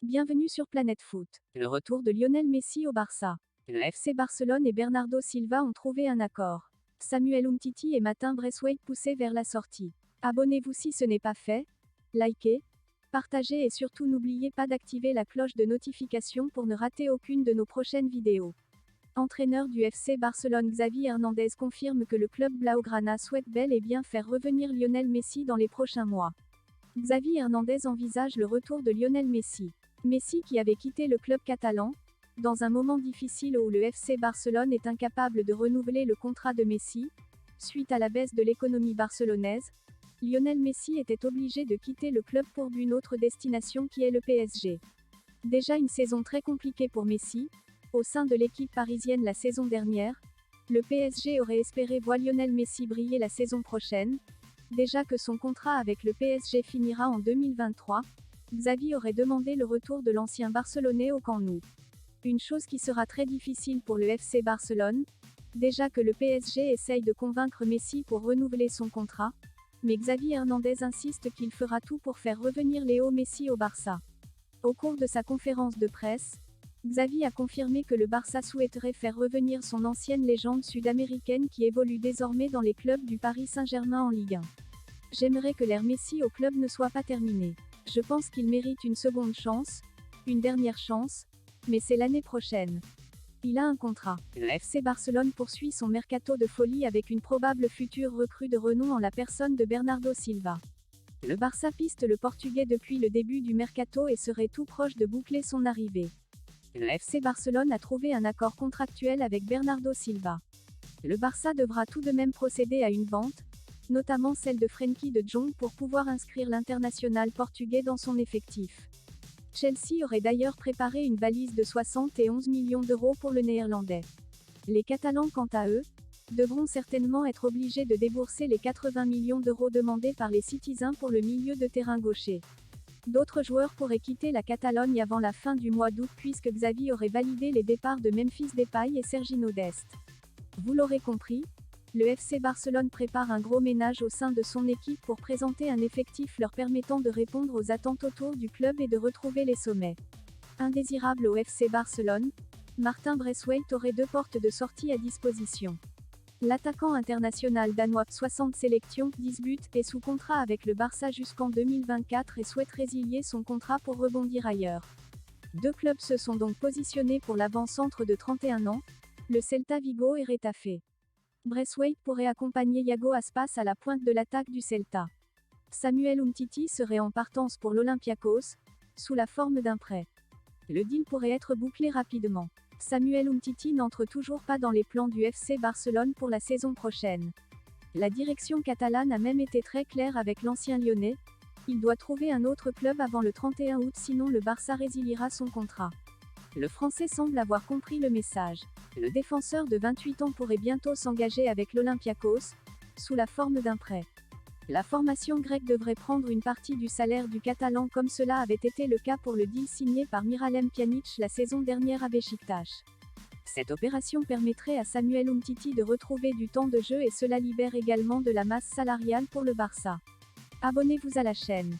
Bienvenue sur Planète Foot. Le retour de Lionel Messi au Barça. Le FC Barcelone et Bernardo Silva ont trouvé un accord. Samuel Umtiti et Martin Braithwaite poussés vers la sortie. Abonnez-vous si ce n'est pas fait. Likez, partagez et surtout n'oubliez pas d'activer la cloche de notification pour ne rater aucune de nos prochaines vidéos. Entraîneur du FC Barcelone Xavi Hernandez confirme que le club blaugrana souhaite bel et bien faire revenir Lionel Messi dans les prochains mois. Xavi Hernandez envisage le retour de Lionel Messi. Messi qui avait quitté le club catalan, dans un moment difficile où le FC Barcelone est incapable de renouveler le contrat de Messi, suite à la baisse de l'économie barcelonaise, Lionel Messi était obligé de quitter le club pour une autre destination qui est le PSG. Déjà une saison très compliquée pour Messi, au sein de l'équipe parisienne la saison dernière, le PSG aurait espéré voir Lionel Messi briller la saison prochaine. Déjà que son contrat avec le PSG finira en 2023, Xavi aurait demandé le retour de l'ancien Barcelonais au Camp Nou. Une chose qui sera très difficile pour le FC Barcelone, déjà que le PSG essaye de convaincre Messi pour renouveler son contrat, mais Xavi Hernandez insiste qu'il fera tout pour faire revenir Léo Messi au Barça. Au cours de sa conférence de presse, Xavi a confirmé que le Barça souhaiterait faire revenir son ancienne légende sud-américaine qui évolue désormais dans les clubs du Paris Saint-Germain en Ligue 1. J'aimerais que l'ère Messi au club ne soit pas terminée. Je pense qu'il mérite une seconde chance, une dernière chance, mais c'est l'année prochaine. Il a un contrat. Le FC Barcelone poursuit son mercato de folie avec une probable future recrue de renom en la personne de Bernardo Silva. Le Barça piste le Portugais depuis le début du mercato et serait tout proche de boucler son arrivée. Le FC Barcelone a trouvé un accord contractuel avec Bernardo Silva. Le Barça devra tout de même procéder à une vente, notamment celle de Frenkie de Jong pour pouvoir inscrire l'international portugais dans son effectif. Chelsea aurait d'ailleurs préparé une valise de 71 millions d'euros pour le Néerlandais. Les Catalans quant à eux, devront certainement être obligés de débourser les 80 millions d'euros demandés par les Citizens pour le milieu de terrain gaucher. D'autres joueurs pourraient quitter la Catalogne avant la fin du mois d'août puisque Xavi aurait validé les départs de Memphis Depay et Serginho Dest. Vous l'aurez compris, le FC Barcelone prépare un gros ménage au sein de son équipe pour présenter un effectif leur permettant de répondre aux attentes autour du club et de retrouver les sommets. Indésirable au FC Barcelone, Martin Braithwaite aurait deux portes de sortie à disposition. L'attaquant international danois, 60 sélections, 10 buts, est sous contrat avec le Barça jusqu'en 2024 et souhaite résilier son contrat pour rebondir ailleurs. Deux clubs se sont donc positionnés pour l'avant-centre de 31 ans, le Celta Vigo et Retafe. Braithwaite pourrait accompagner Iago Aspas à la pointe de l'attaque du Celta. Samuel Umtiti serait en partance pour l'Olympiakos, sous la forme d'un prêt. Le deal pourrait être bouclé rapidement. Samuel Umtiti n'entre toujours pas dans les plans du FC Barcelone pour la saison prochaine. La direction catalane a même été très claire avec l'ancien Lyonnais, il doit trouver un autre club avant le 31 août sinon le Barça résiliera son contrat. Le Français semble avoir compris le message. Le défenseur de 28 ans pourrait bientôt s'engager avec l'Olympiakos, sous la forme d'un prêt. La formation grecque devrait prendre une partie du salaire du Catalan comme cela avait été le cas pour le deal signé par Miralem Pjanic la saison dernière à Beşiktaş. Cette opération permettrait à Samuel Umtiti de retrouver du temps de jeu et cela libère également de la masse salariale pour le Barça. Abonnez-vous à la chaîne.